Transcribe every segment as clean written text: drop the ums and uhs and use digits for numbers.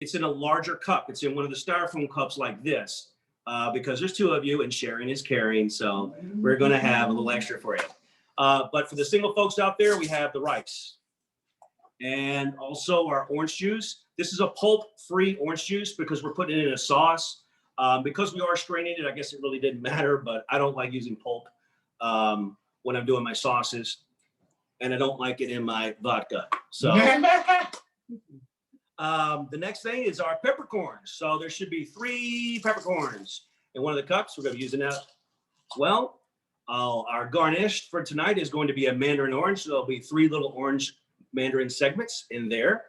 it's in a larger cup. It's in one of the styrofoam cups like this, because there's 2 of you and sharing is caring. So we're going to have a little extra for you. But for the single folks out there, we have the rice and also our orange juice. This is a pulp-free orange juice because we're putting it in a sauce. Because we are straining it, I guess it really didn't matter, but I don't like using pulp when I'm doing my sauces, and I don't like it in my vodka. So the next thing is our peppercorns. So there should be 3 peppercorns in one of the cups. We're going to be using that as well. Our garnish for tonight is going to be a mandarin orange. So there'll be 3 little orange mandarin segments in there.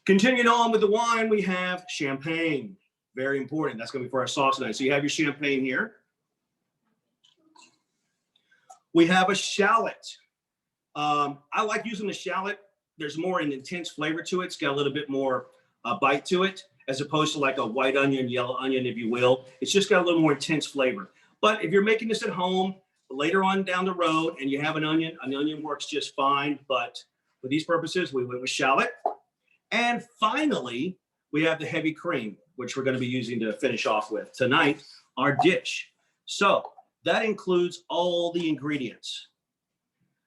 Continuing on with the wine, we have champagne. Very important. That's going to be for our sauce tonight. So you have your champagne here. We have a shallot. I like using the shallot. There's more an intense flavor to it. It's got a little bit more bite to it, as opposed to like a white onion, yellow onion, if you will. It's just got a little more intense flavor. But if you're making this at home later on down the road and you have an onion works just fine. But for these purposes, we went with shallot. And finally, we have the heavy cream, which we're going to be using to finish off with tonight, our dish. So that includes all the ingredients.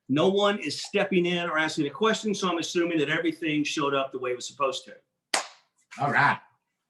No one is stepping in or asking a question, so I'm assuming that everything showed up the way it was supposed to. All right.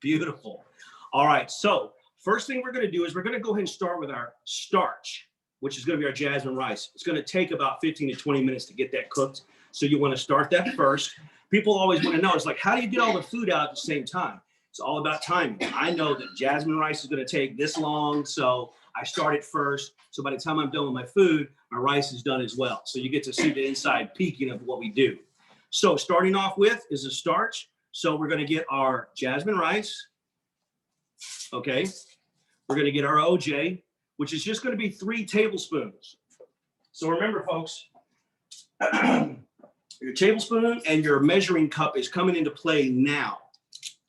Beautiful. All right, so first thing we're going to do is we're going to go ahead and start with our starch, which is going to be our jasmine rice. It's going to take about 15 to 20 minutes to get that cooked, so you want to start that first. People always want to know, it's like, how do you get all the food out at the same time? It's all about timing. I know that jasmine rice is going to take this long, so I start it first. So by the time I'm done with my food, my rice is done as well. So you get to see the inside peeking of what we do. So starting off with is the starch. So we're going to get our jasmine rice. Okay. We're going to get our OJ, which is just going to be 3 tablespoons. So remember, folks, your tablespoon and your measuring cup is coming into play now.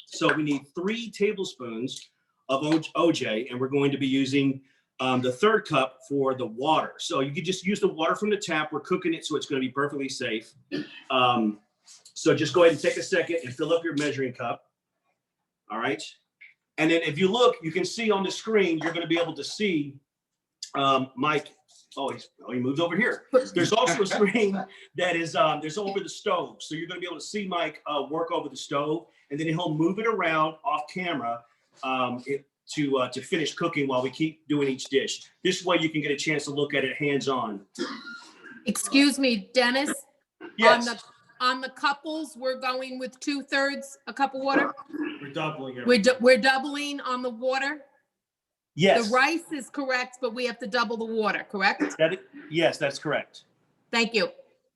So we need 3 tablespoons of OJ, and we're going to be using the 3rd cup for the water. So you could just use the water from the tap. We're cooking it, so it's going to be perfectly safe. So just go ahead and take a second and fill up your measuring cup. All right. And then if you look, you can see on the screen, you're going to be able to see Mike. Oh, he moved over here. There's also a screen that is there's over the stove. So you're going to be able to see Mike work over the stove, and then he'll move it around off camera to finish cooking while we keep doing each dish. This way you can get a chance to look at it hands-on. Excuse me, Dennis? Yes. On the couples, we're going with 2/3 a cup of water? We're doubling it. We're doubling on the water? Yes. The rice is correct, but we have to double the water, correct? Yes, that's correct. Thank you.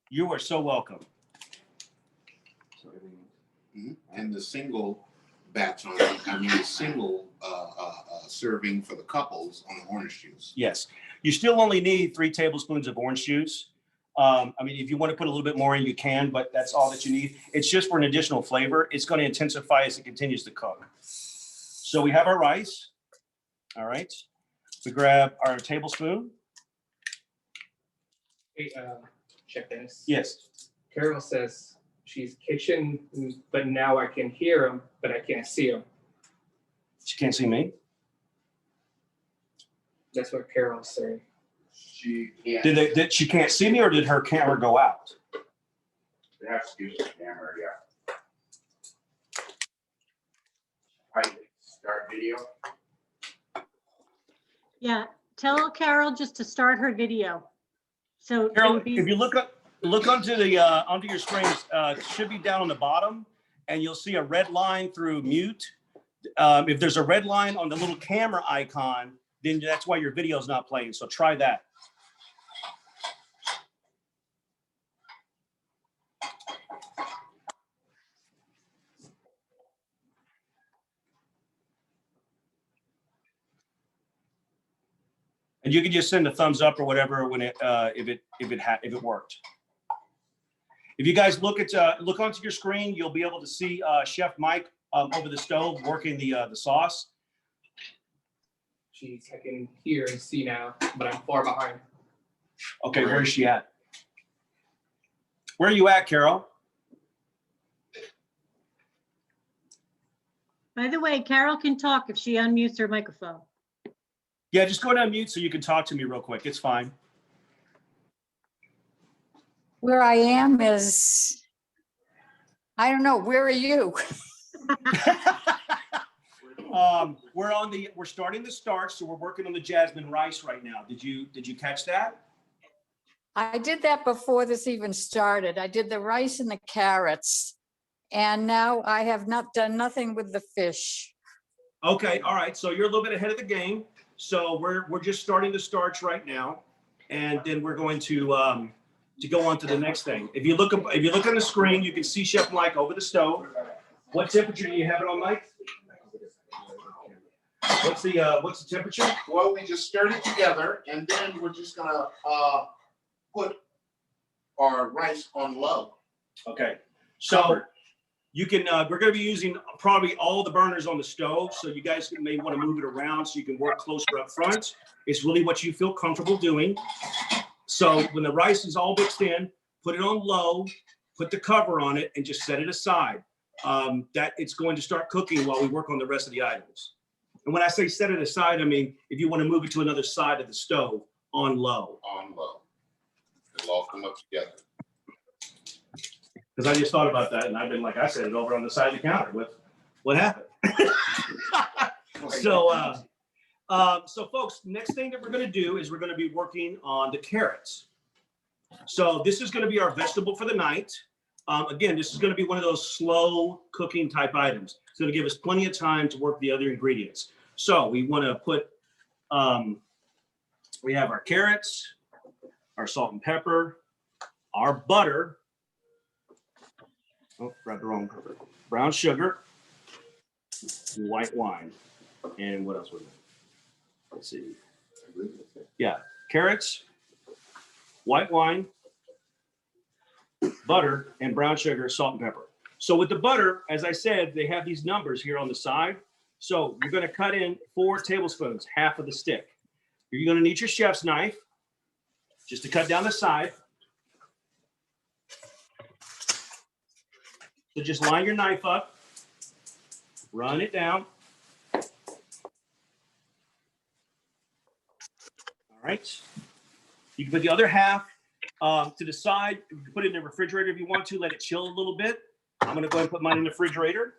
You are so welcome. And the single batch on it, I mean, the single serving for the couples on the orange juice. Yes. You still only need 3 tablespoons of orange juice. I mean, if you want to put a little bit more in, you can, but that's all that you need. It's just for an additional flavor. It's going to intensify as it continues to cook. So we have our rice. All right. We grab our tablespoon. Hey, check this. Yes. Carol says she's kitchen, but now I can hear him, but I can't see him. She can't see me. That's what Carol's saying. She can't. Did she can't see me, or did her camera go out? They have to use the camera, yeah. All right, start video. Yeah, tell Carol just to start her video. So Carol, if you look onto the onto your screen, it should be down on the bottom, and you'll see a red line through mute. If there's a red line on the little camera icon, then that's why your video is not playing. So try that. And you can just send a thumbs up or whatever when it if it worked. If you guys look onto your screen, you'll be able to see Chef Mike over the stove working the sauce. Jeez, I can hear and see now, but I'm far behind. Okay, where is she at? Where are you at, Carol? By the way, Carol can talk if she unmutes her microphone. Yeah, just go down mute so you can talk to me real quick. It's fine. Where I am is, I don't know, where are you? We're starting the starch, so we're working on the Jasmine Rice right now. Did you catch that? I did that before this even started. I did the rice and the carrots. And now I have not done nothing with the fish. Okay, all right. So you're a little bit ahead of the game. So we're just starting the starch right now, and then we're going to go on to the next thing. If you look on the screen, you can see Chef Mike over the stove. What temperature do you have it on, Mike? What's the temperature? Well, we just stirred it together, and then we're just gonna put our rice on low. Okay. So you can, we're going to be using probably all the burners on the stove. So you guys may want to move it around so you can work closer up front. It's really what you feel comfortable doing. So when the rice is all mixed in, put it on low, put the cover on it, and just set it aside. That it's going to start cooking while we work on the rest of the items. And when I say set it aside, I mean, if you want to move it to another side of the stove, on low. On low. It'll all come up together. Because I just thought about that, and I've been like, I set it over on the side of the counter. What happened? So folks, next thing that we're going to do is we're going to be working on the carrots. So this is going to be our vegetable for the night. Again, this is going to be one of those slow cooking type items. It's going to give us plenty of time to work the other ingredients. So we want to put, we have our carrots, our salt and pepper, our butter. Oh, grabbed the wrong pepper. Brown sugar, white wine, and what else was it? Let's see. Yeah, carrots, white wine, butter, and brown sugar, salt and pepper. So with the butter, as I said, they have these numbers here on the side. So you're going to cut in 4 tablespoons, half of the stick. You're going to need your chef's knife just to cut down the side. So just line your knife up, run it down. All right. You can put the other half to the side. You can put it in the refrigerator if you want to, let it chill a little bit. I'm going to go ahead and put mine in the refrigerator.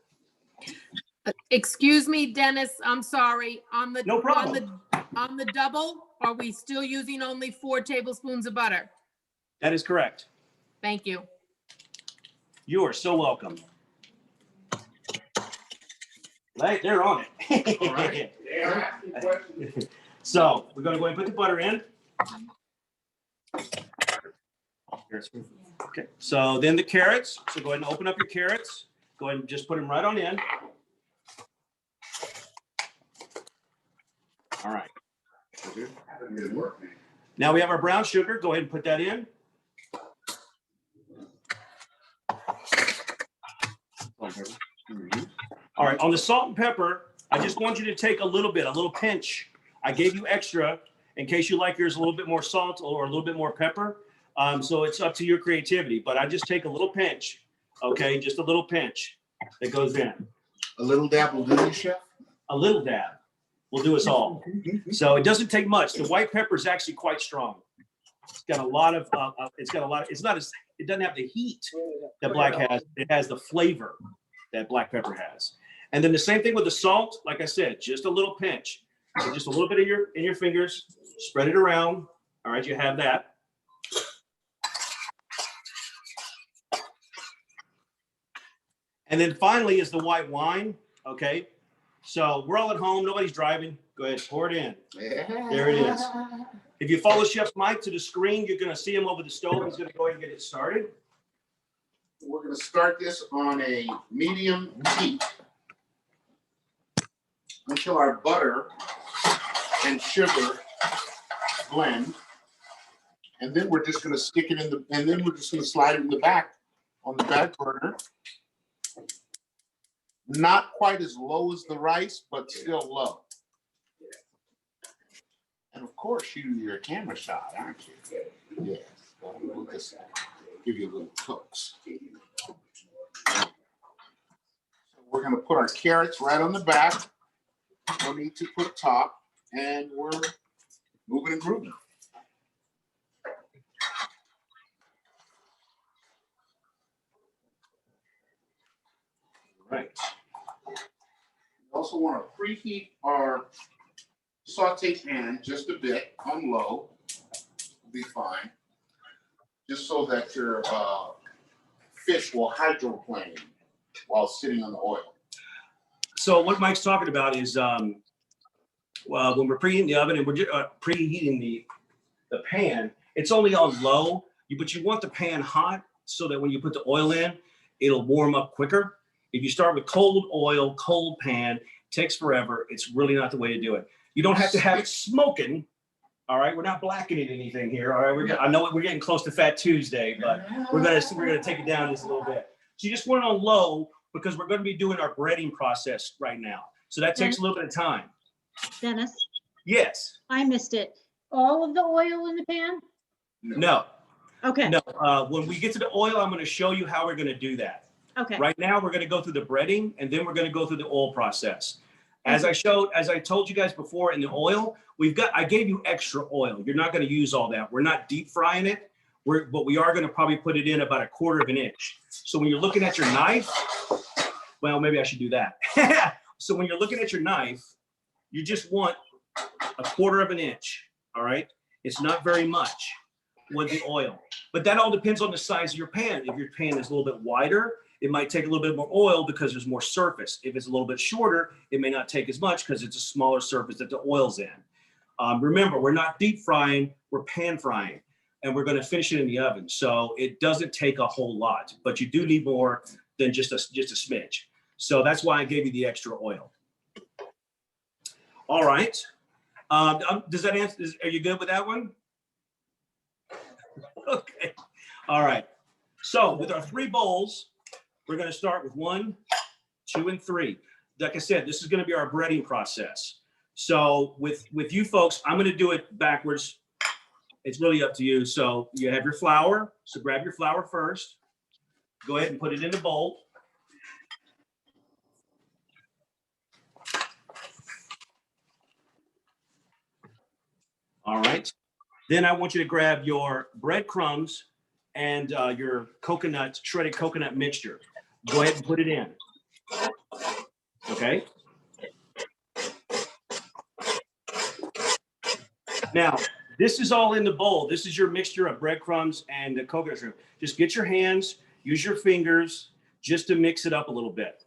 Excuse me, Dennis, I'm sorry. No problem. On the double, are we still using only 4 tablespoons of butter? That is correct. Thank you. You are so welcome. Right, they're on it. All right. So we're going to go ahead and put the butter in. Okay. So then the carrots. So go ahead and open up your carrots. Go ahead and just put them right on in. All right. Now we have our brown sugar. Go ahead and put that in. All right, on the salt and pepper, I just want you to take a little bit, a little pinch. I gave you extra in case you like yours a little bit more salt or a little bit more pepper. So it's up to your creativity, but I just take a little pinch, okay? Just a little pinch that goes in. A little dab will do you, Chef? A little dab will do us all. So it doesn't take much. The white pepper is actually quite strong. It's got a lot of, it doesn't have the heat that black has. It has the flavor that black pepper has. And then the same thing with the salt. Like I said, just a little pinch. So just a little bit in your fingers, spread it around. All right, you have that. And then finally is the white wine. Okay. So we're all at home. Nobody's driving. Go ahead, pour it in. Yeah. There it is. If you follow Chef Mike to the screen, you're going to see him over the stove. He's going to go ahead and get it started. We're going to start this on a medium heat until our butter and sugar blend. And then we're just going to stick it in the, and then we're just going to slide it in the back on the back burner. Not quite as low as the rice, but still low. And of course, you're a camera shot, aren't you? Yes. We'll just give you a little cooks. So we're gonna put our carrots right on the back. No need to put top, and we're moving and grooving. Right. We also want to preheat our saute pan just a bit on low. Will be fine. Just so that your fish will hydroplane while sitting on the oil. So what Mike's talking about is well, when we're preheating the oven and we're preheating the pan, it's only on low, but you want the pan hot so that when you put the oil in, it'll warm up quicker. If you start with cold oil, cold pan, takes forever. It's really not the way to do it. You don't have to have it smoking. All right, we're not blackening anything here. All right, I know we're getting close to Fat Tuesday, but we're gonna take it down just a little bit. So you just want it on low because we're going to be doing our breading process right now. So that takes a little bit of time. Dennis, Yes. I missed it. All of the oil in the pan? No. Okay, No. When we get to the oil, I'm going to show you how we're going to do that. okay. Right now, we're going to go through the breading, and then we're going to go through the oil process. As I told you guys before, in the oil, I gave you extra oil. You're not going to use all that. We're not deep frying it. But we are going to probably put it in about 1/4 of an inch. So when you're looking at your knife, well, maybe I should do that. So when you're looking at your knife, you just want 1/4 of an inch. All right. It's not very much with the oil, but that all depends on the size of your pan. If your pan is a little bit wider, it might take a little bit more oil because there's more surface. If it's a little bit shorter, it may not take as much because it's a smaller surface that the oil's in. Remember, we're not deep frying, we're pan frying, and we're going to finish it in the oven. So it doesn't take a whole lot, but you do need more than just a smidge. So that's why I gave you the extra oil. All right. Does that answer? Are you good with that one? Okay. All right. So with our 3 bowls, we're going to start with 1, 2, and 3. Like I said, this is going to be our breading process. So with you folks, I'm going to do it backwards. It's really up to you. So you have your flour. So grab your flour first. Go ahead and put it in the bowl. All right. Then I want you to grab your breadcrumbs and your shredded coconut mixture. Go ahead and put it in. Okay. Now, this is all in the bowl. This is your mixture of breadcrumbs and the coconut shrimp. Just get your hands, use your fingers just to mix it up a little bit.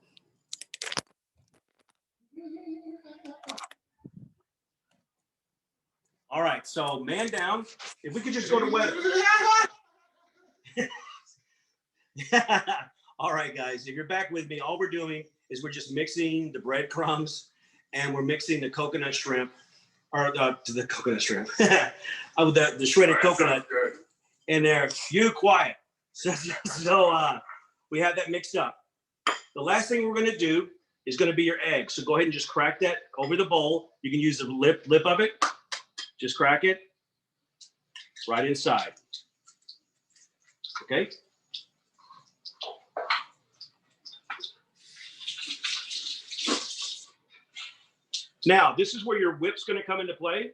All right, so man down. If we could just go to weather. All right, guys, if you're back with me, all we're doing is we're just mixing the breadcrumbs and we're mixing the coconut shrimp, or the coconut shrimp, the shredded coconut in there. You quiet. So we have that mixed up. The last thing we're going to do is going to be your egg. So go ahead and just crack that over the bowl. You can use the lip of it. Just crack it right inside. Okay. Now, this is where your whip's going to come into play.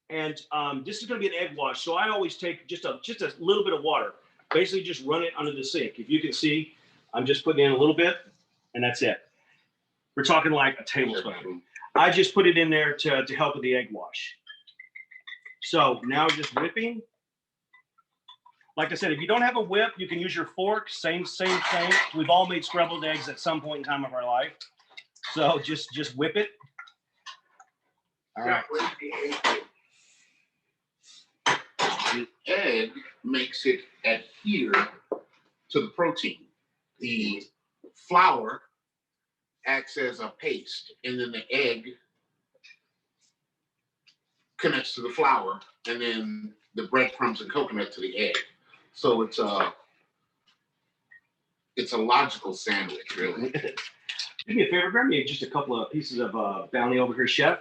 And this is going to be an egg wash. So I always take just a little bit of water. Basically, just run it under the sink. If you can see, I'm just putting in a little bit, and that's it. We're talking like a tablespoon. I just put it in there to help with the egg wash. So now just whipping. Like I said, if you don't have a whip, you can use your fork. Same thing. We've all made scrambled eggs at some point in time of our life. So just whip it. All right. The egg makes it adhere to the protein. The flour acts as a paste, and then the egg connects to the flour, and then the breadcrumbs and coconut to the egg. So it's a logical sandwich, really. Do me a favor, grab me just a couple of pieces of bounty over here, chef.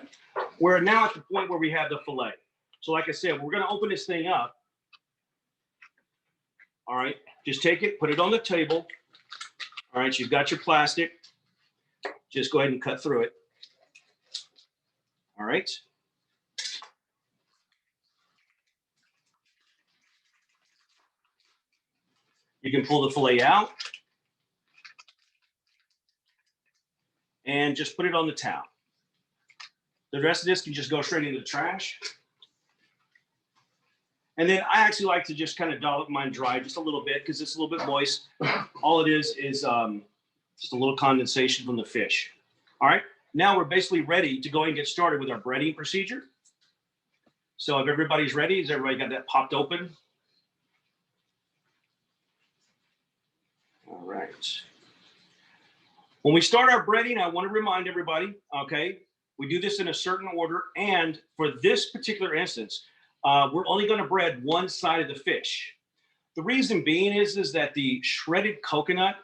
We're now at the point where we have the fillet. So like I said, we're going to open this thing up. All right, just take it, put it on the table. All right, you've got your plastic. Just go ahead and cut through it. All right. You can pull the fillet out and just put it on the towel. The rest of this can just go straight into the trash. And then I actually like to just kind of dollop mine dry just a little bit because it's a little bit moist. All it is just a little condensation from the fish. All right, now we're basically ready to go ahead and get started with our breading procedure. So if everybody's ready, has everybody got that popped open? All right. When we start our breading, I want to remind everybody, okay, we do this in a certain order. And for this particular instance, we're only going to bread one side of the fish. The reason being is that the shredded coconut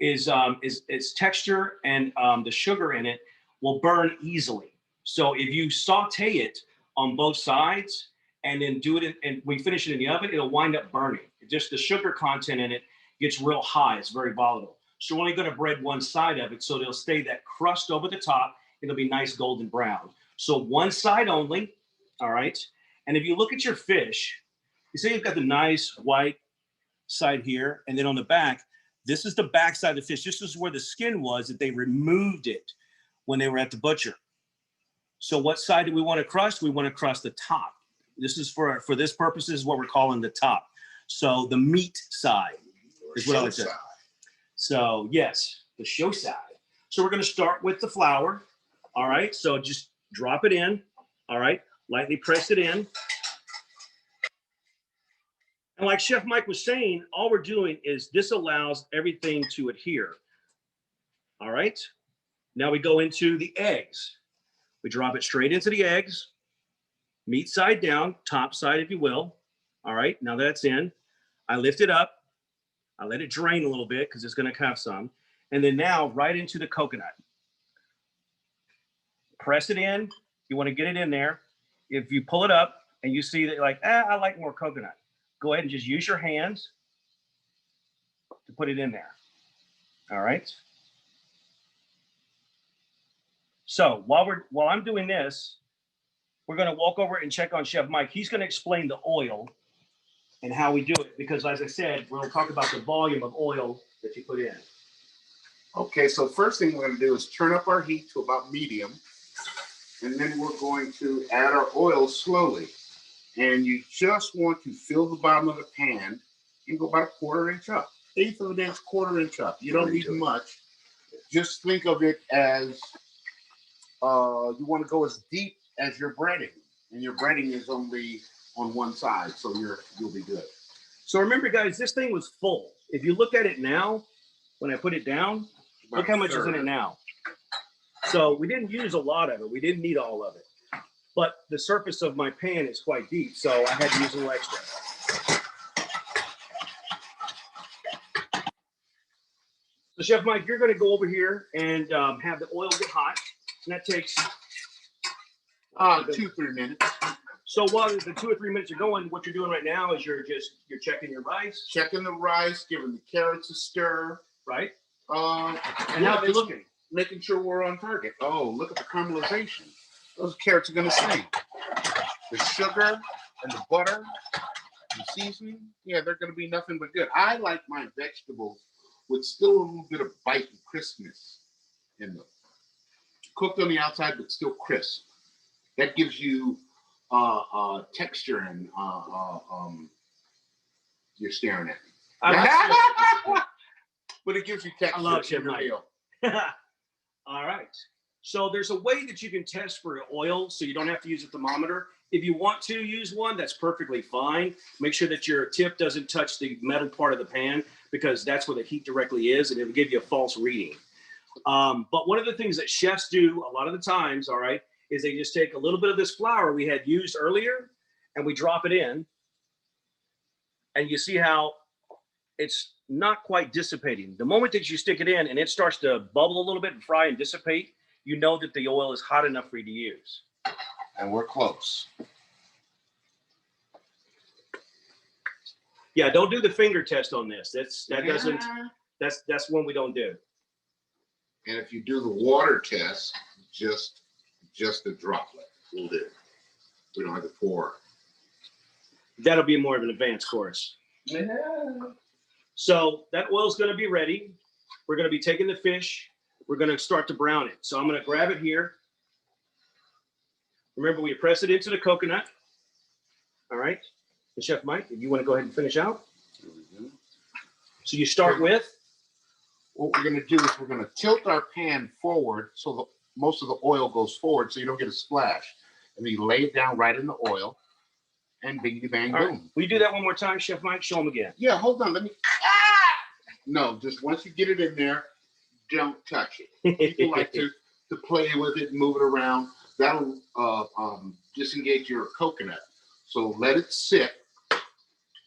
is its texture and the sugar in it will burn easily. So if you saute it on both sides and then do it and we finish it in the oven, it'll wind up burning. Just the sugar content in it gets real high. It's very volatile. So we're only going to bread one side of it so there'll stay that crust over the top. It'll be nice golden brown. So one side only. All right. And if you look at your fish, you see you've got the nice white side here. And then on the back, this is the back side of the fish. This is where the skin was that they removed it when they were at the butcher. So what side do we want to crust? We want to crust the top. This is for this purpose, this is what we're calling the top. So the meat side is what I would say. So yes, the show side. So we're going to start with the flour. All right. So just drop it in. All right. Lightly press it in. And like Chef Mike was saying, all we're doing is this allows everything to adhere. All right. Now we go into the eggs. We drop it straight into the eggs, meat side down, top side, if you will. All right. Now that's in. I lift it up. I let it drain a little bit because it's going to have some. And then now right into the coconut. Press it in. You want to get it in there. If you pull it up and you see that you're like, I like more coconut, go ahead and just use your hands to put it in there. All right. So while I'm doing this, we're going to walk over and check on Chef Mike. He's going to explain the oil and how we do it because, as I said, we're going to talk about the volume of oil that you put in. Okay, so first thing we're going to do is turn up our heat to about medium, and then we're going to add our oil slowly. And you just want to fill the bottom of the pan and go about a 1/4 inch up, 1/8 of an inch, 1/4 inch up. You don't need much. Just think of it as you want to go as deep as your breading, and your breading is only on one side, so you'll be good. So remember, guys, this thing was full. If you look at it now, when I put it down, look how much is in it now. So we didn't use a lot of it. We didn't need all of it. But the surface of my pan is quite deep, so I had to use a little extra. So Chef Mike, you're going to go over here and have the oil get hot. And that takes 2-3 minutes. So while the 2 or 3 minutes are going, what you're doing right now is you're checking your rice. Checking the rice, giving the carrots a stir. Right. And how they looking? Making sure we're on target. Oh, look at the caramelization. Those carrots are going to sing. The sugar and the butter, the seasoning, yeah, they're going to be nothing but good. I like my vegetables with still a little bit of bite and crispness in them. Cooked on the outside, but still crisp. That gives you texture and you're staring at me. But it gives you texture. I love Chef in your Mike. meal. All right. So there's a way that you can test for oil so you don't have to use a thermometer. If you want to use one, that's perfectly fine. Make sure that your tip doesn't touch the metal part of the pan because that's where the heat directly is and it'll give you a false reading. But one of the things that chefs do a lot of the times, all right, is they just take a little bit of this flour we had used earlier and we drop it in. And you see how it's not quite dissipating. The moment that you stick it in and it starts to bubble a little bit and fry and dissipate, you know that the oil is hot enough for you to use. And we're close. Yeah, don't do the finger test on this. That doesn't, Yeah. that's one we don't do. And if you do the water test, just a droplet will do. We don't have to pour. That'll be more of an advanced course. Yeah. So that oil's gonna be ready. We're gonna be taking the fish. We're gonna start to brown it. So I'm gonna grab it here. Remember, we press it into the coconut. All right. And Chef Mike, if you wanna go ahead and finish out. So you start with, What we're gonna do is we're gonna tilt our pan forward so the most of the oil goes forward so you don't get a splash. And then you lay it down right in the oil and bing bang all right, boom. will you do that one more time, Chef Mike? Show them again. Yeah, hold on, let me. No, just once you get it in there, don't touch it. People like to play with it and move it around. That'll disengage your coconut. So let it sit.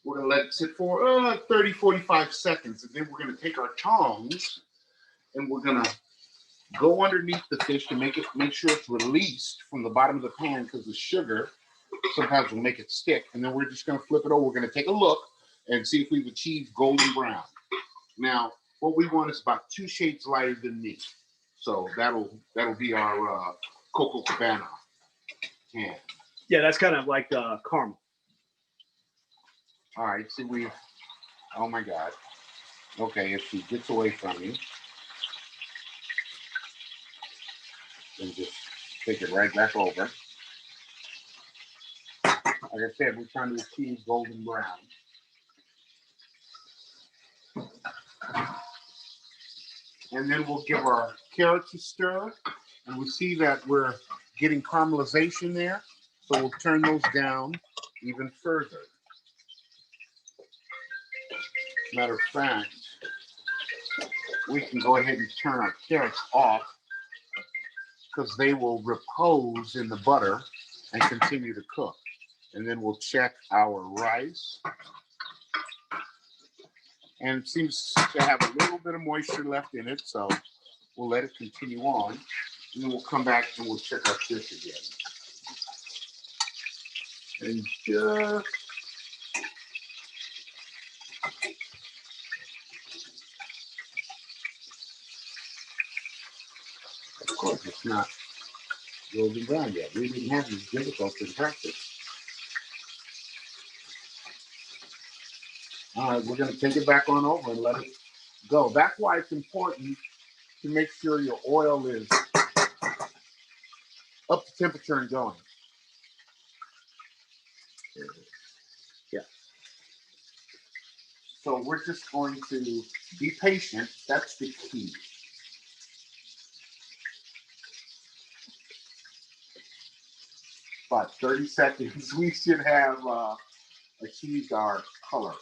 We're gonna let it sit for 30, 45 seconds. And then we're gonna take our tongs and we're gonna go underneath the fish to make sure it's released from the bottom of the pan, because the sugar sometimes will make it stick. And then we're just gonna flip it over. We're gonna take a look and see if we've achieved golden brown. Now, what we want is about 2 shades lighter than me. So that'll be our Coco Cabana can. Yeah, that's kind of like caramel. All right, see, oh my God. Okay, if she gets away from you, then just take it right back over. Like I said, we're trying to achieve golden brown. And then we'll give our carrots a stir, and we see that we're getting caramelization there. So we'll turn those down even further. Matter of fact, we can go ahead and turn our carrots off because they will repose in the butter and continue to cook. And then we'll check our rice. And it seems to have a little bit of moisture left in it, so we'll let it continue on. And then we'll come back and we'll check our fish again. And just of course, it's not golden brown yet. We didn't have these difficulties in practice. All right, we're going to take it back on over and let it go. That's why it's important to make sure your oil is up to temperature and going. Yeah. So we're just going to be patient. That's the key. About 30 seconds, we should have achieved our color.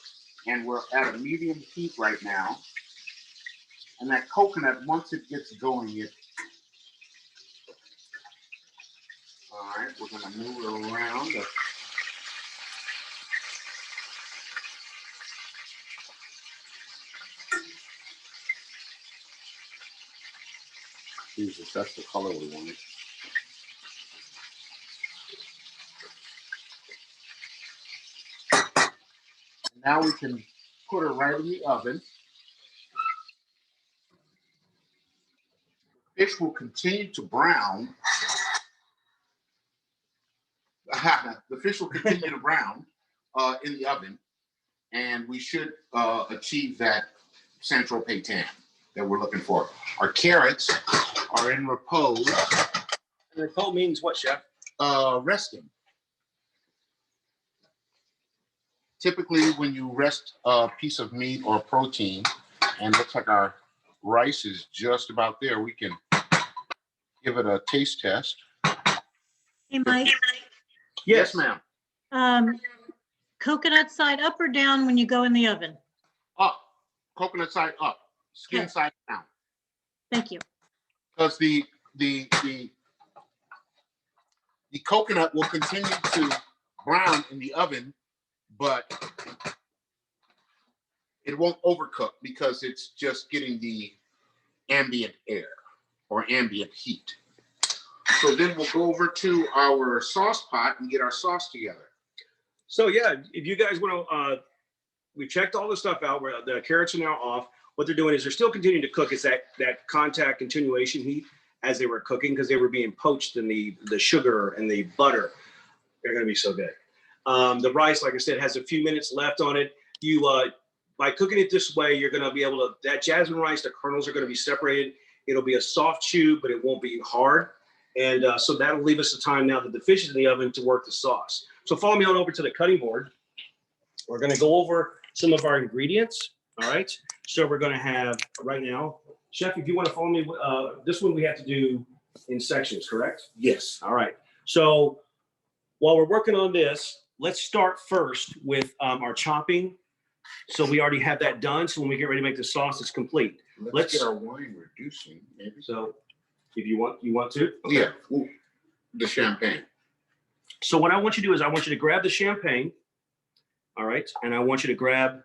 And we're at a medium heat right now. And that coconut, once it gets going, all right, we're gonna move it around. Jesus, that's the color we wanted. Now we can put her right in the oven. Fish will continue to brown. The fish will continue to brown in the oven, and we should achieve that Saint-Tropez tan that we're looking for. Our carrots are in repose. Repos means what, Chef? Resting. Typically, when you rest a piece of meat or protein, and looks like our rice is just about there, we can give it a taste test. Hey, Mike, Yes, ma'am. coconut side up or down when you go in the oven? Up. Coconut side up. Skin Okay. side down. Thank you. Because the coconut will continue to brown in the oven, but it won't overcook because it's just getting the ambient air or ambient heat. So then we'll go over to our sauce pot and get our sauce together. So yeah, if you guys want to we checked all the stuff out where the carrots are now off. What they're doing is they're still continuing to cook. It's that contact continuation heat as they were cooking because they were being poached in the sugar and the butter. They're going to be so good. The rice, like I said, has a few minutes left on it. You by cooking it this way, you're going to be able to, that jasmine rice, the kernels are going to be separated. It'll be a soft chew, but it won't be hard. And so that'll leave us the time now that the fish is in the oven to work the sauce. So follow me on over to the cutting board. We're going to go over some of our ingredients. All right. So we're going to have right now, Chef, if you want to follow me, this one we have to do in sections, correct? Yes. All right. So while we're working on this, let's start first with our chopping. So we already have that done. So when we get ready to make the sauce, it's complete. Let's get our wine reducing, maybe. So if you want to? Okay. Yeah, ooh, the champagne. So what I want you to do is I want you to grab the champagne. All right. And I want you to grab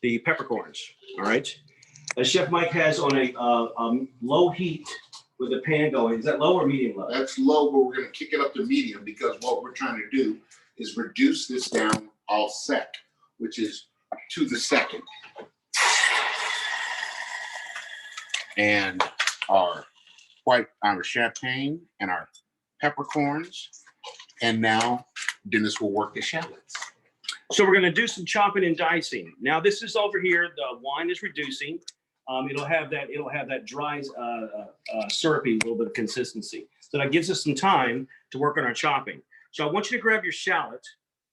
the peppercorns. All right. As Chef Mike has on a low heat with the pan going. Is that low or medium low? That's low, but we're gonna kick it up to medium because what we're trying to do is reduce this down all sec, which is to the second. And our champagne and our peppercorns. And now Dennis will work the shallots. So we're going to do some chopping and dicing. Now this is over here. The wine is reducing. It'll have that dry, syrupy little bit of consistency. So that gives us some time to work on our chopping. So I want you to grab your shallot,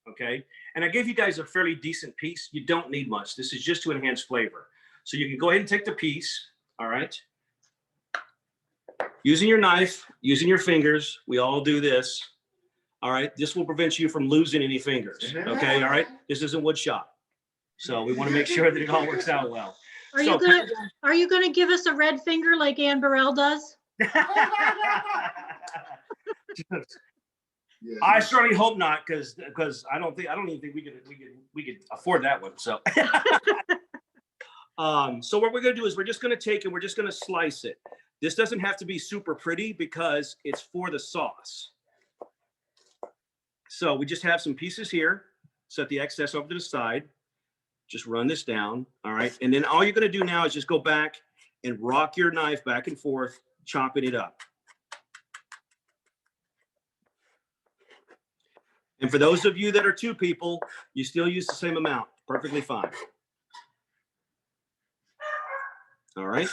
okay? And I gave you guys a fairly decent piece. You don't need much. This is just to enhance flavor. So you can go ahead and take the piece, all right? Using your knife, using your fingers, we all do this. All right, this will prevent you from losing any fingers. Okay, all right. This isn't wood shop, so we want to make sure that it all works out well. Are you gonna give us a red finger like Ann Burrell does? I certainly hope not, because I don't even think we could afford that one. So, so what we're gonna do is we're just gonna take and we're just gonna slice it. This doesn't have to be super pretty because it's for the sauce. So we just have some pieces here, set the excess over to the side, just run this down, all right? And then all you're gonna do now is just go back and rock your knife back and forth, chopping it up. And for those of you that are two people, you still use the same amount, perfectly fine. All right,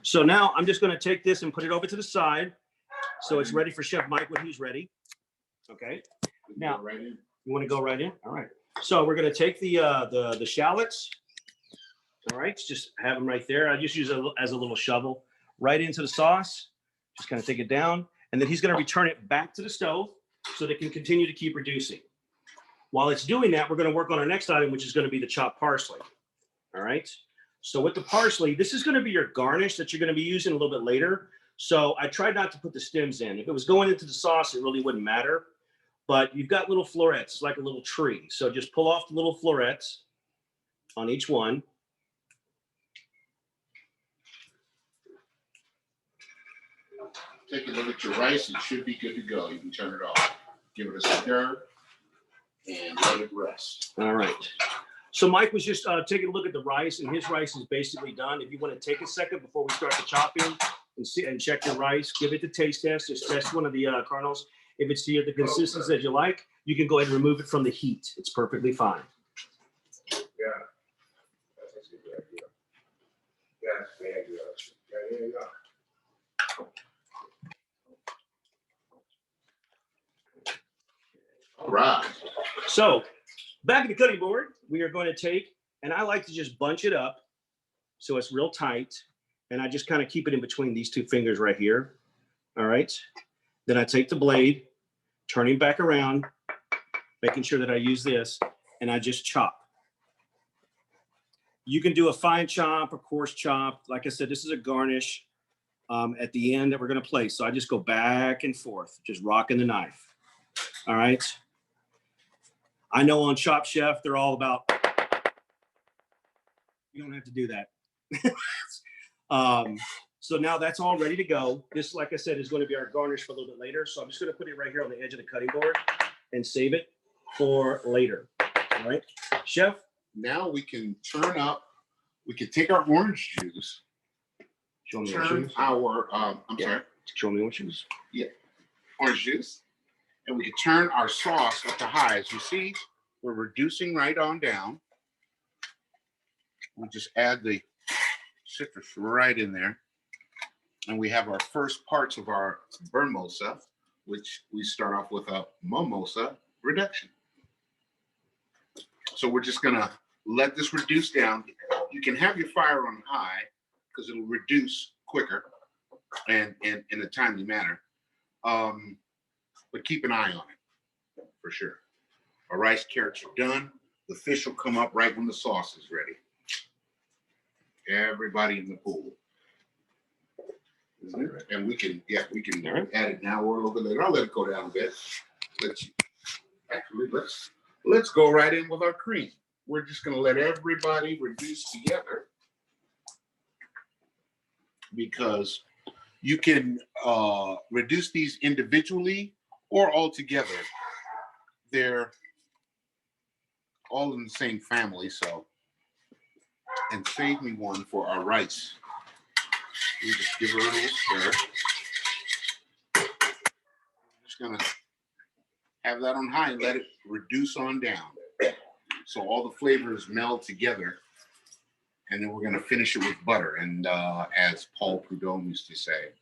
so now I'm just gonna take this and put it over to the side, so it's ready for Chef Mike when he's ready, okay? Now, right in. You want to go right in? All right. So we're going to take the shallots. All right. Just have them right there. I just use it as a little shovel right into the sauce. Just kind of take it down. And then he's going to return it back to the stove so they can continue to keep reducing. While it's doing that, we're going to work on our next item, which is going to be the chopped parsley. All right. So with the parsley, this is going to be your garnish that you're going to be using a little bit later. So I tried not to put the stems in. If it was going into the sauce, it really wouldn't matter. But you've got little florets, like a little tree. So just pull off the little florets on each one. Take a look at your rice. It should be good to go. You can turn it off. Give it a stir and let it rest. All right. So Mike was just taking a look at the rice, and his rice is basically done. If you want to take a second before we start the chopping and check your rice, give it the taste test. Just test one of the kernels. If it's to the consistency that you like, you can go ahead and remove it from the heat. It's perfectly fine. Yeah, that's actually a good idea. That's very good. Yeah, there you go. All right. So back at the cutting board, we are going to take, and I like to just bunch it up so it's real tight. And I just kind of keep it in between these two fingers right here. All right. Then I take the blade, turning back around, making sure that I use this, and I just chop. You can do a fine chop, a coarse chop. Like I said, this is a garnish at the end that we're going to place. So I just go back and forth, just rocking the knife. All right. I know on Chop Chef, they're all about, you don't have to do that. So now that's all ready to go. This, like I said, is going to be our garnish for a little bit later. So I'm just going to put it right here on the edge of the cutting board and save it for later. All right. Chef, now we can turn up, we can take our orange juice, Show me what turn juice. our, I'm Yeah. sorry, Show me what juice. orange juice, and we can turn our sauce up to high. As you see, we're reducing right on down. We just add the citrus right in there. And we have our first parts of our vermosa, which we start off with a mimosa reduction. So we're just gonna let this reduce down. You can have your fire on high because it'll reduce quicker and in a timely manner. But keep an eye on it for sure. Our rice carrots are done. The fish will come up right when the sauce is ready. Everybody in the pool. And we can All right. add it now or a little bit later. I'll let it go down a bit. Let's go right in with our cream. We're just gonna let everybody reduce together because you can reduce these individually or all together. They're all in the same family, so. And save me one for our rice. We just give her a little stir. Just gonna have that on high and let it reduce on down. So all the flavors meld together. And then we're gonna finish it with butter. And as Paul Prudhomme used to say,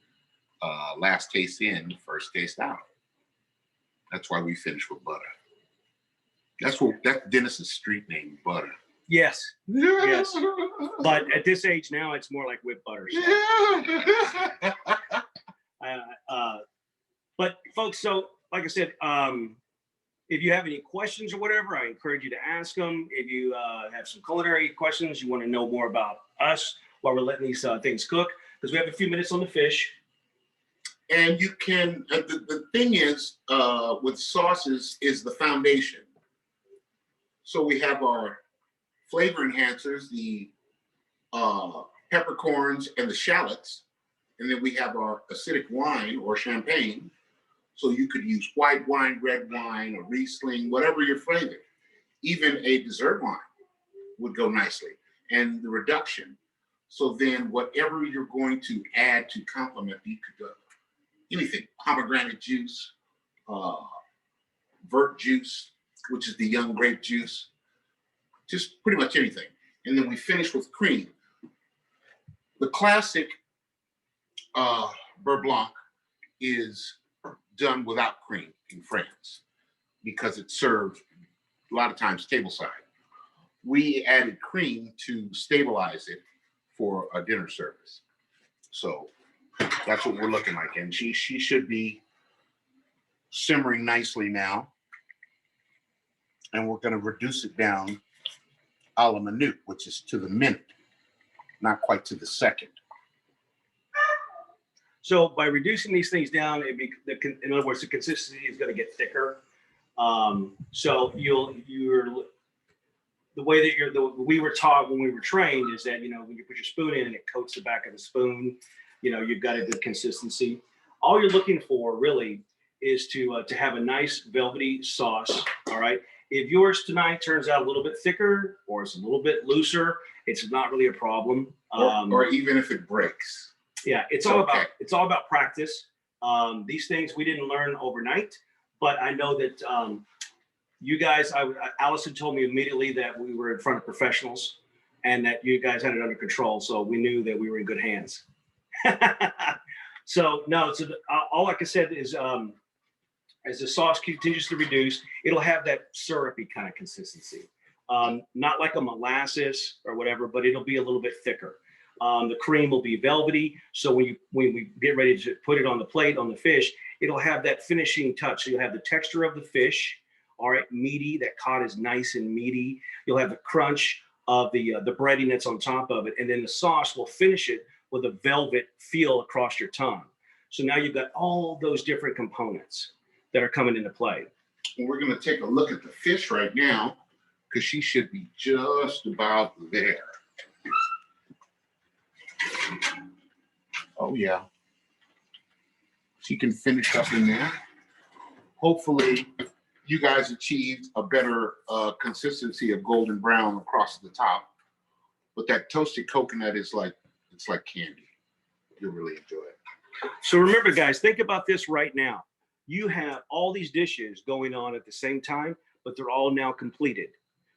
last taste in, first taste out. That's why we finish with butter. That's Dennis's street name, butter. Yes. Yes. But at this age now, it's more like whipped butter. So. But folks, so like I said, if you have any questions or whatever, I encourage you to ask them. If you have some culinary questions, you want to know more about us while we're letting these things cook, because we have a few minutes on the fish. And you can, the thing is, with sauces is the foundation. So we have our flavor enhancers, the peppercorns and the shallots. And then we have our acidic wine or champagne. So you could use white wine, red wine, or Riesling, whatever your flavor. Even a dessert wine would go nicely. And the reduction. So then whatever you're going to add to complement, you could go anything, pomegranate juice, vert juice, which is the young grape juice, just pretty much anything. And then we finish with cream. The classic beurre blanc is done without cream in France because it's served a lot of times tableside. We added cream to stabilize it for a dinner service. So that's what we're looking like. And she should be simmering nicely now. And we're going to reduce it down a la minute, which is to the minute, not quite to the second. So by reducing these things down, in other words, the consistency is going to get thicker. So the way that we were taught when we were trained is that, when you put your spoon in and it coats the back of the spoon, you've got a good consistency. All you're looking for really is to have a nice velvety sauce. All right. If yours tonight turns out a little bit thicker or it's a little bit looser, it's not really a problem. Or even if it breaks. Yeah, it's all about practice. These things we didn't learn overnight, but I know that you guys, Allison told me immediately that we were in front of professionals and that you guys had it under control. So we knew that we were in good hands. So all like I said is, as the sauce continues to reduce, it'll have that syrupy kind of consistency. Not like a molasses or whatever, but it'll be a little bit thicker. The cream will be velvety. So when we get ready to put it on the plate, on the fish, it'll have that finishing touch. So you'll have the texture of the fish, all right, meaty. That cod is nice and meaty. You'll have the crunch of the breading that's on top of it. And then the sauce will finish it with a velvet feel across your tongue. So now you've got all those different components that are coming into play. And we're going to take a look at the fish right now because she should be just about there. Oh, yeah. She can finish up in there. Hopefully, you guys achieved a better consistency of golden brown across the top. But that toasted coconut is like, it's like candy. You'll really enjoy it. So remember, guys, think about this right now. You have all these dishes going on at the same time, but they're all now completed.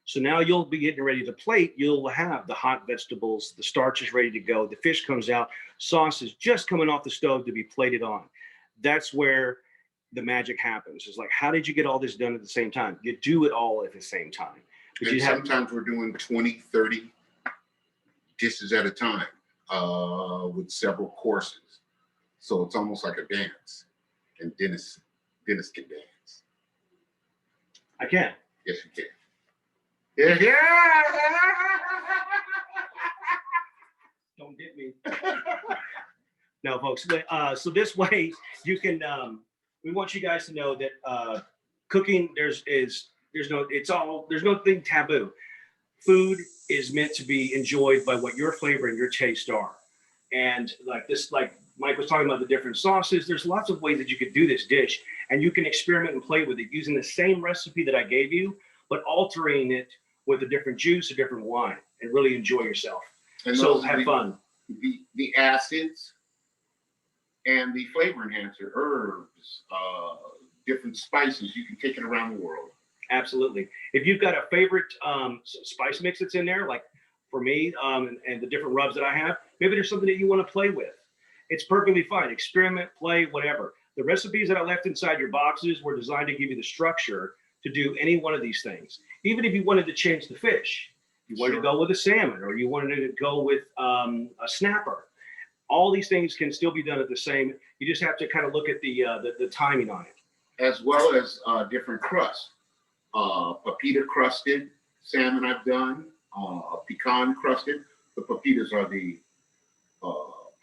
So now you'll be getting ready to plate. You'll have the hot vegetables, the starch is ready to go, the fish comes out, sauce is just coming off the stove to be plated on. That's where the magic happens. It's like, how did you get all this done at the same time? You do it all at the same time. But And you have, sometimes we're doing 20, 30 dishes at a time with several courses. So it's almost like a dance. And Dennis can dance. I can. Yes, you can. Yeah. Don't get me. No, folks. So this way you can. We want you guys to know that cooking there's nothing taboo. Food is meant to be enjoyed by what your flavor and your taste are. And like Mike was talking about the different sauces. There's lots of ways that you could do this dish, and you can experiment and play with it using the same recipe that I gave you, but altering it with a different juice, a different wine, and really enjoy yourself. And So those are have fun. The acids and the flavor enhancer, herbs, different spices, you can take it around the world. Absolutely. If you've got a favorite spice mix that's in there, like for me and the different rubs that I have, maybe there's something that you want to play with. It's perfectly fine. Experiment, play, whatever. The recipes that I left inside your boxes were designed to give you the structure to do any one of these things. Even if you wanted to change the fish, you wanted to go with a salmon, or you wanted to go with a snapper. All these things can still be done at the same. You just have to kind of look at the timing on it. As well as different crusts. Pepita crusted salmon I've done, pecan crusted. The pepitas are the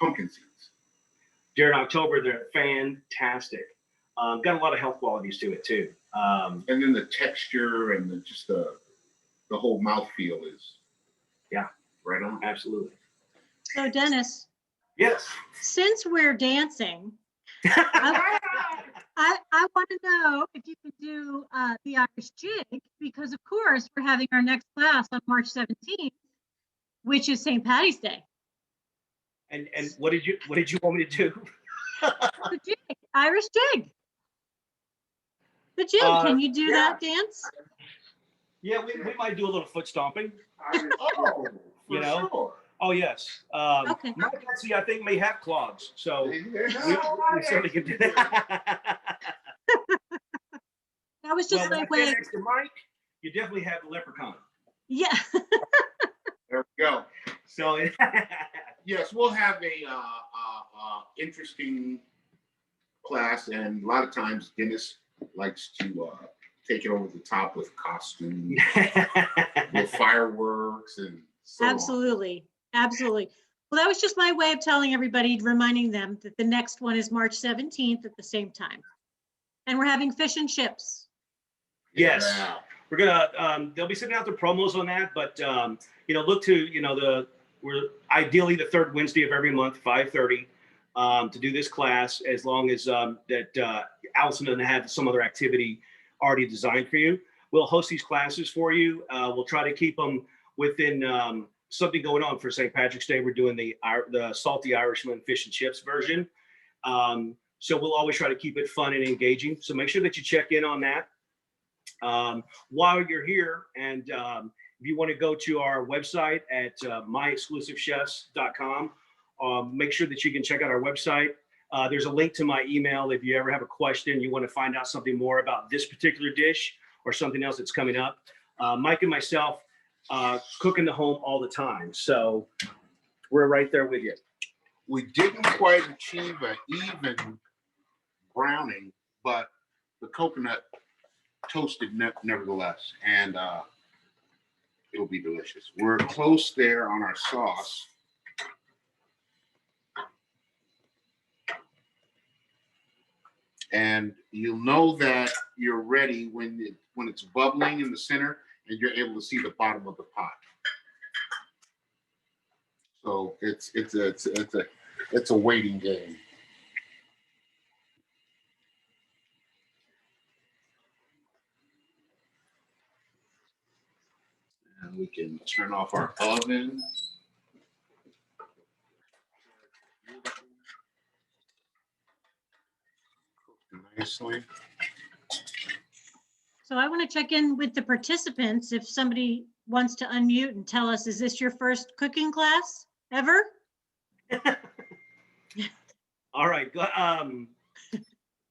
pumpkin seeds. During October, they're fantastic. Got a lot of health qualities to it too. And then the texture and the whole mouthfeel is right on. Absolutely. So Dennis, Yes. since we're dancing, I want to know if you can do the Irish jig, because of course we're having our next class on March 17th, which is St. Patty's Day. And what did you want me to do? The jig, Irish jig. The jig, can you do that dance? Yeah, we might do a little foot stomping. Oh, for sure. Oh yes. Okay. My Betsy, I think, may have clogs, so we certainly can do that. That was just my right way. there next to Mike, you definitely have the leprechaun. Yeah. There we go. So Yes, we'll have a interesting class, and a lot of times Dennis likes to take it over the top with costumes, with fireworks, and so on. Absolutely. Absolutely. Well, that was just my way of telling everybody, reminding them that the next one is March 17th at the same time. And we're having fish and chips. yes. Yeah. We're gonna they'll be sending out the promos on that, but look to we're ideally the third Wednesday of every month, 5:30, to do this class, as long as that Allison doesn't have some other activity already designed for you. We'll host these classes for you. We'll try to keep them within something going on for St. Patrick's Day. We're doing the Salty Irishman fish and chips version. So we'll always try to keep it fun and engaging. So make sure that you check in on that. While you're here, and if you want to go to our website at myexclusivechefs.com, make sure that you can check out our website. There's a link to my email if you ever have a question, you want to find out something more about this particular dish or something else that's coming up. Mike and myself cook in the home all the time, so we're right there with you. We didn't quite achieve an even browning, but the coconut toasted nevertheless, and it'll be delicious. We're close there on our sauce. And you'll know that you're ready when it's bubbling in the center and you're able to see the bottom of the pot. So it's a waiting game. can turn off our oven. Cook nicely. So I want to check in with the participants. If somebody wants to unmute and tell us, is this your first cooking class ever? All right.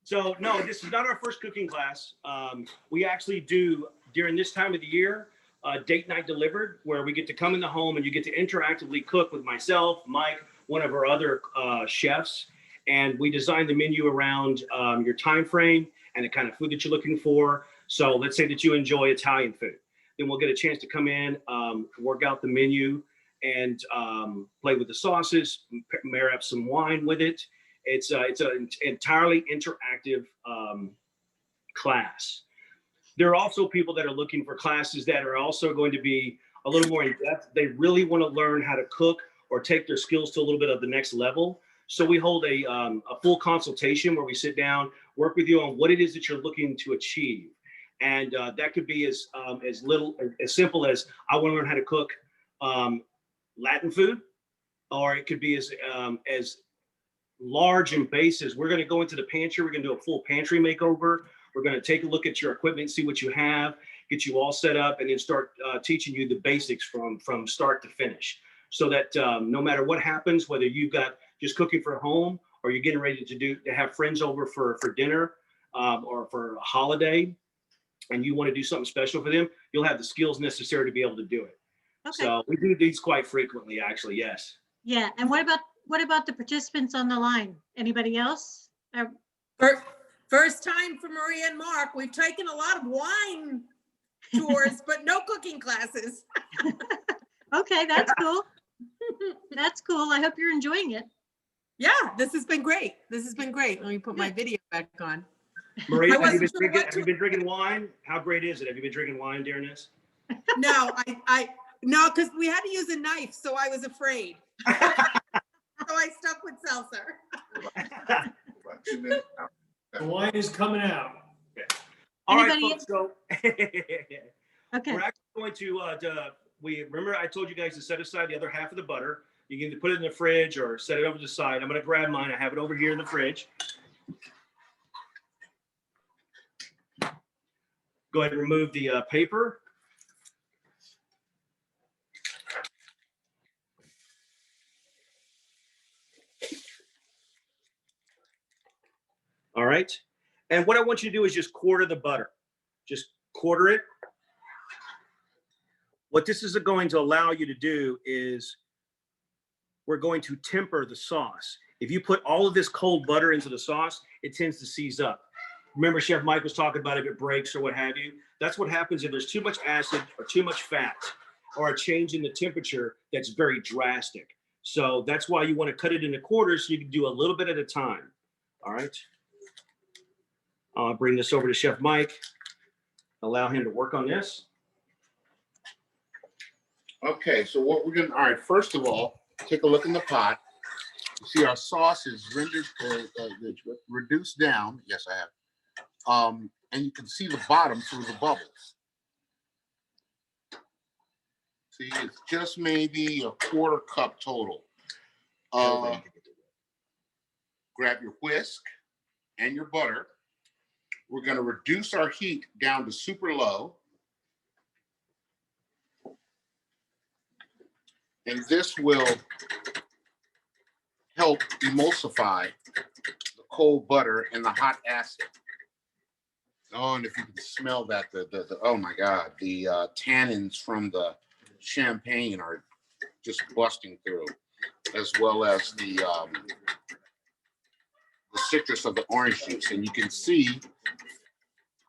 So no, this is not our first cooking class. We actually do during this time of the year, date night delivered, where we get to come in the home and you get to interactively cook with myself, Mike, one of our other chefs, and we design the menu around your time frame and the kind of food that you're looking for. So let's say that you enjoy Italian food, then we'll get a chance to come in, work out the menu, and play with the sauces, marry up some wine with it. It's an entirely interactive class. There are also people that are looking for classes that are also going to be a little more in depth. They really want to learn how to cook or take their skills to a little bit of the next level. So we hold a full consultation where we sit down, work with you on what it is that you're looking to achieve. And that could be as simple as I want to learn how to cook Latin food, or it could be as large and base as we're going to go into the pantry. We're going to do a full pantry makeover. We're going to take a look at your equipment, see what you have, get you all set up, and then start teaching you the basics from start to finish. So that no matter what happens, whether you've got just cooking for home or you're getting ready to have friends over for dinner or for a holiday, and you want to do something special for them, you'll have the skills necessary to be able to do it. Okay. So we do these quite frequently, actually. Yes. Yeah. And what about the participants on the line? Anybody else? First time for Maria and Mark. We've taken a lot of wine tours, but no cooking classes. Okay, that's cool. That's cool. I hope you're enjoying it. Yeah, this has been great. This has been great. Let me put my video back on. Maria, have you wasn't sure what been drinking wine? How great is it? Have you been drinking wine during this? No, no, because we had to use a knife, so I was afraid. So I stuck with seltzer. About 2 minutes now. The wine is coming out. All right, Anybody- folks. So Okay. we're actually going to we remember I told you guys to set aside the other half of the butter. You can either put it in the fridge or set it over to the side. I'm going to grab mine. I have it over here in the fridge. Go ahead and remove the paper. All right. And what I want you to do is just quarter the butter. Just quarter it. What this is going to allow you to do is we're going to temper the sauce. If you put all of this cold butter into the sauce, it tends to seize up. Remember, Chef Mike was talking about if it breaks or what have you. That's what happens if there's too much acid or too much fat or a change in the temperature that's very drastic. So that's why you want to cut it into quarters so you can do a little bit at a time. All right. I'll bring this over to Chef Mike. Allow him to work on this. Okay, so what we're gonna, all right, first of all, take a look in the pot. You see our sauce is rendered, reduced down. Yes, I have. And you can see the bottom through the bubbles. See, it's just maybe a quarter cup total. Grab your whisk and your butter. We're gonna reduce our heat down to super low. And this will help emulsify the cold butter and the hot acid. Oh, and if you can smell that, oh my God, the tannins from the champagne are just busting through, as well as the citrus of the orange juice. And you can see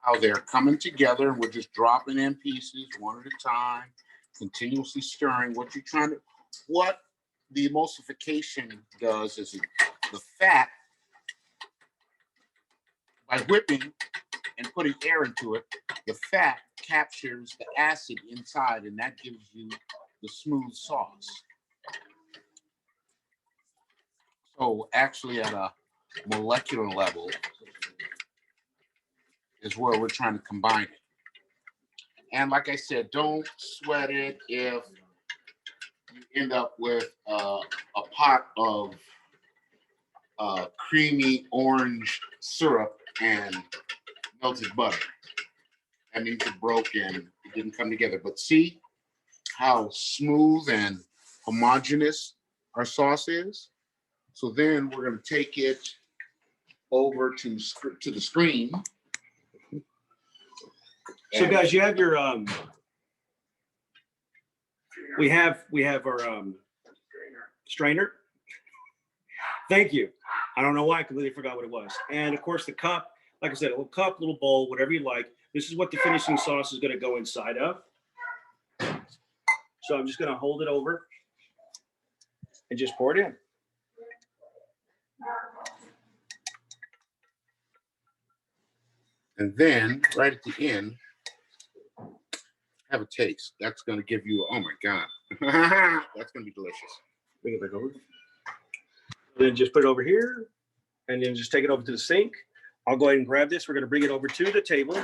how they're coming together, and we're just dropping in pieces one at a time, continuously stirring. What the emulsification does is the fat, by whipping and putting air into it, the fat captures the acid inside, and that gives you the smooth sauce. So actually at a molecular level is where we're trying to combine it. And like I said, don't sweat it if you end up with a pot of creamy orange syrup and melted butter. That means it broke and it didn't come together. But see how smooth and homogeneous our sauce is? So then we're going to take it over to the screen. So guys, you have your we have our strainer. Thank you. I don't know why, I completely forgot what it was. And of course the cup, like I said, a little cup, little bowl, whatever you like. This is what the finishing sauce is going to go inside of. So I'm just going to hold it over and just pour it in. And then right at the end, have a taste. That's going to give you, oh my God. That's going to be delicious. Bring it back over. Then just put it over here and then just take it over to the sink. I'll go ahead and grab this. We're going to bring it over to the table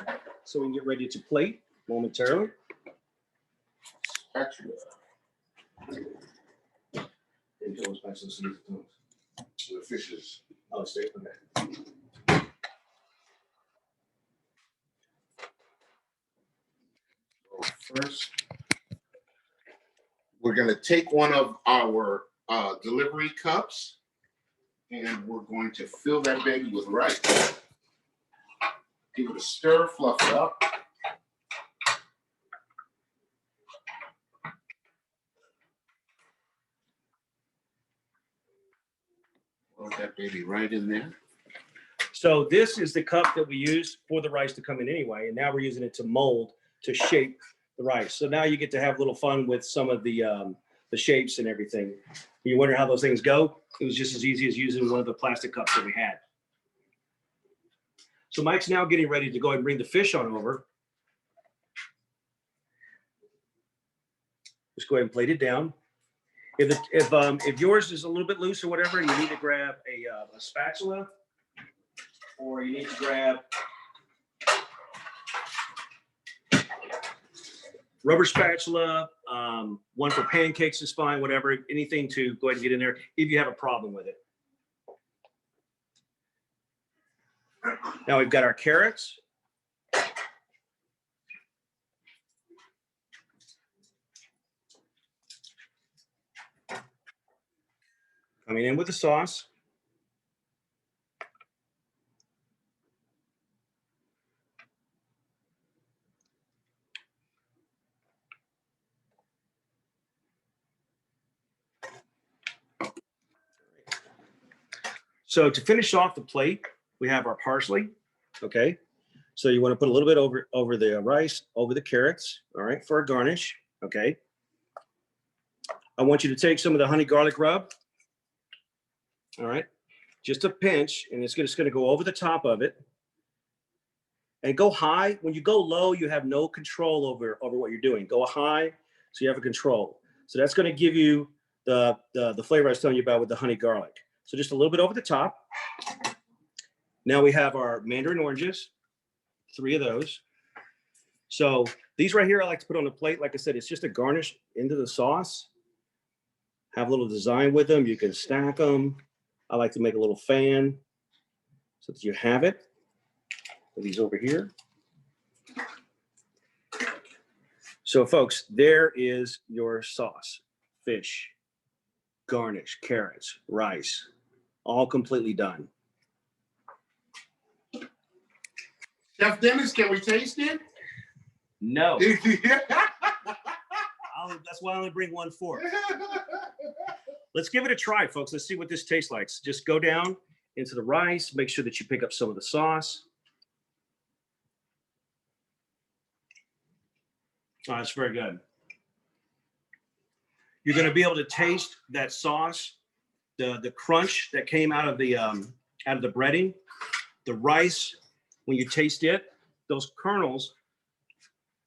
so we can get ready to plate momentarily. Spatula. The fishes. Oh, steak. Okay. First, we're going to take one of our delivery cups and we're going to fill that baby with rice. Give it a stir, fluff it up. Roll that baby right in there. So this is the cup that we use for the rice to come in anyway. And now we're using it to mold, to shape the rice. So now you get to have a little fun with some of the shapes and everything. You wonder how those things go? It was just as easy as using one of the plastic cups that we had. So Mike's now getting ready to go ahead and bring the fish on over. Just go ahead and plate it down. If yours is a little bit loose or whatever, you need to grab a spatula, or you need to grab rubber spatula, one for pancakes is fine, whatever, anything to go ahead and get in there if you have a problem with it. Now we've got our carrots. Coming in with the sauce. So to finish off the plate, we have our parsley, okay? So you want to put a little bit over the rice, over the carrots, all right, for a garnish, okay? I want you to take some of the honey garlic rub, all right? Just a pinch, and it's just going to go over the top of it. And go high. When you go low, you have no control over what you're doing. Go high, so you have a control. So that's going to give you the flavor I was telling you about with the honey garlic. So just a little bit over the top. Now we have our mandarin oranges, 3 of those. So these right here, I like to put on the plate. Like I said, it's just a garnish into the sauce. Have a little design with them. You can stack them. I like to make a little fan so that you have it. Put these over here. So folks, there is your sauce. Fish, garnish, carrots, rice, all completely done. Chef Dennis, can we taste it? No. That's why I only bring 1 fork. Let's give it a try, folks. Let's see what this tastes like. So just go down into the rice. Make sure that you pick up some of the sauce. Oh, that's very good. You're going to be able to taste that sauce, the crunch that came out of the breading, the rice. When you taste it, those kernels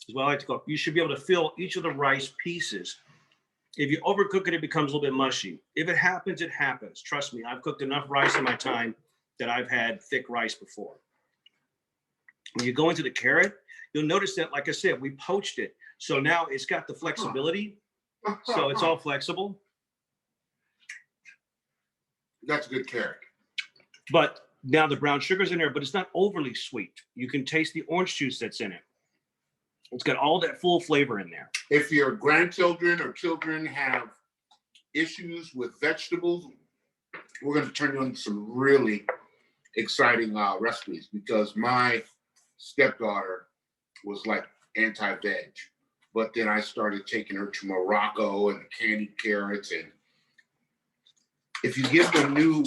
is what I like to call it. You should be able to feel each of the rice pieces. If you overcook it, it becomes a little bit mushy. If it happens, it happens. Trust me, I've cooked enough rice in my time that I've had thick rice before. when you go into the carrot, you'll notice that, like I said, we poached it. So now it's got the flexibility. So it's all flexible. That's a good carrot. But now the brown sugar's in there, but it's not overly sweet. You can taste the orange juice that's in it. It's got all that full flavor in there. If your grandchildren or children have issues with vegetables, we're going to turn you on some really exciting recipes, because my stepdaughter was like anti-veg, but then I started taking her to Morocco and the candied carrots, and if you give them new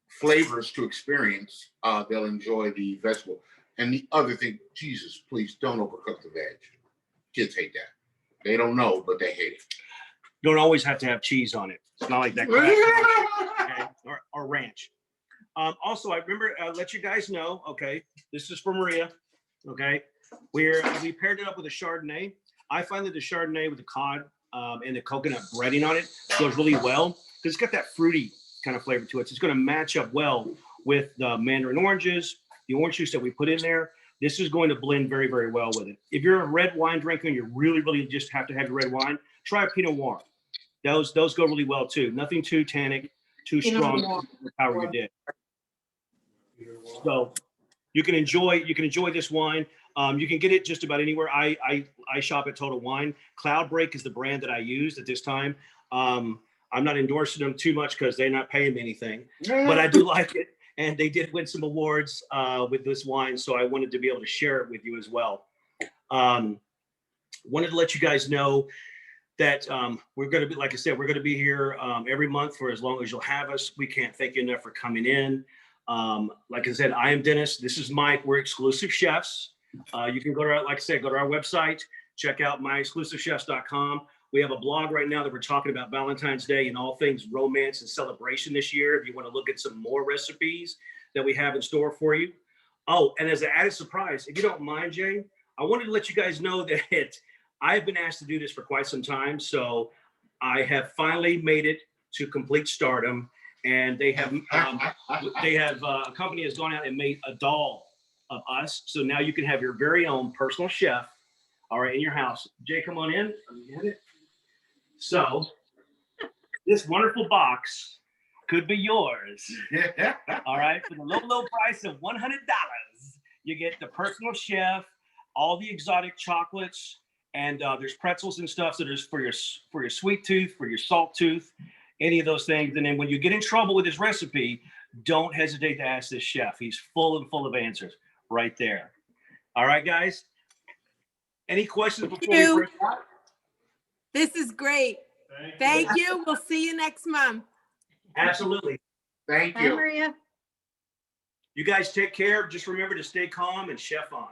flavors to experience, they'll enjoy the vegetable. And the other thing, Jesus, please don't overcook the veg. Kids hate that. They don't know, but they hate it. You don't always have to have cheese on it. It's not like that. Okay? Or ranch. Also, I remember, let you guys know, okay, this is for Maria, okay? We paired it up with a Chardonnay. I find that the Chardonnay with the cod and the coconut breading on it goes really well, because it's got that fruity kind of flavor to it. So it's going to match up well with the mandarin oranges, the orange juice that we put in there. This is going to blend very, very well with it. If you're a red wine drinker and you really just have to have your red wine, try a Pinot Noir. Those go really well too. Nothing too tannic, too strong to power your dish. So you can enjoy this wine. You can get it just about anywhere. I shop at Total Wine. Cloudbreak is the brand that I used at this time. I'm not endorsing them too much because they're not paying me anything, but I do like it. And they did win some awards with this wine, so I wanted to be able to share it with you as well. Wanted to let you guys know that we're going to be, like I said, we're going to be here every month for as long as you'll have us. We can't thank you enough for coming in. Like I said, I am Dennis. This is Mike. We're exclusive chefs. You can go to our, like I said, go to our website, check out myexclusivechefs.com. We have a blog right now that we're talking about Valentine's Day and all things romance and celebration this year. If you want to look at some more recipes that we have in store for you. Oh, and as an added surprise, if you don't mind, Jay, I wanted to let you guys know that I've been asked to do this for quite some time. So I have finally made it to complete stardom, and they have a company has gone out and made a doll of us. So now you can have your very own personal chef, all right, in your house. Jay, come on in. Let me get it. So this wonderful box could be yours. All right, for the low price of $100, you get the personal chef, all the exotic chocolates, and there's pretzels and stuff. So there's for your sweet tooth, for your salt tooth, any of those things. And then when you get in trouble with this recipe, don't hesitate to ask this chef. He's full of answers right there. All right, guys. Any questions before we break out? This is great. Thank you. We'll see you next month. Absolutely. Thank Bye, you. Maria. You guys take care. Just remember to stay calm and chef on.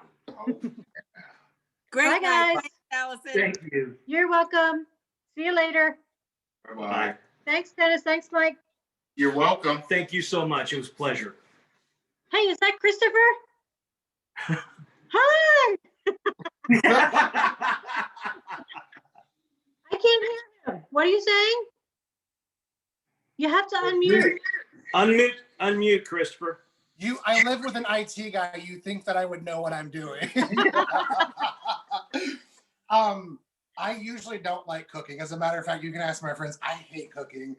Great Bye, night. guys. Thanks, Allison. Thank you. You're welcome. See you later. Bye-bye. Thanks, Dennis. Thanks, Mike. You're welcome. Thank you so much. It was a pleasure. Hey, is that Christopher? Hi. I can't hear him. What are you saying? You have to unmute. Unmute, Christopher. I live with an IT guy. You think that I would know what I'm doing. I usually don't like cooking. As a matter of fact, you can ask my friends. I hate cooking.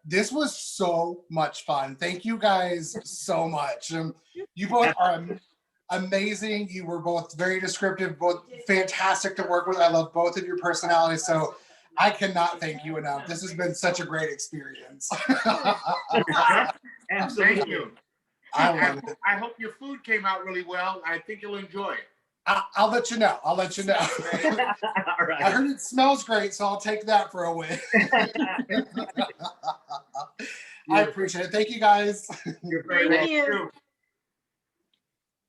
This was so much fun. Thank you guys so much. You both are amazing. You were both very descriptive, both fantastic to work with. I love both of your personalities. So I cannot thank you enough. This has been such a great experience. Absolutely. Thank you. I hope your food came out really well. I think you'll enjoy it. I'll let you know. All right. I heard it smells great, so I'll take that for a win. I appreciate it. Thank you, guys. You're very Thank welcome. you.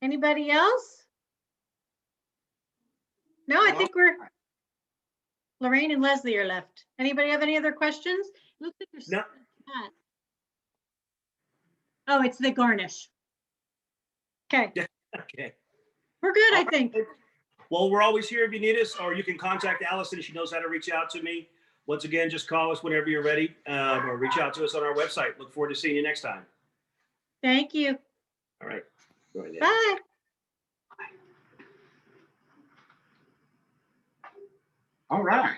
Anybody else? No, I think Lorraine and Leslie are left. Anybody have any other questions? Looks like there's No. Oh, it's the garnish. Okay, Okay. we're good, I think. Well, we're always here if you need us, or you can contact Allison. She knows how to reach out to me. Once again, just call us whenever you're ready, or reach out to us on our website. Look forward to seeing you next time. Thank you. All right. Go ahead. Bye. All right.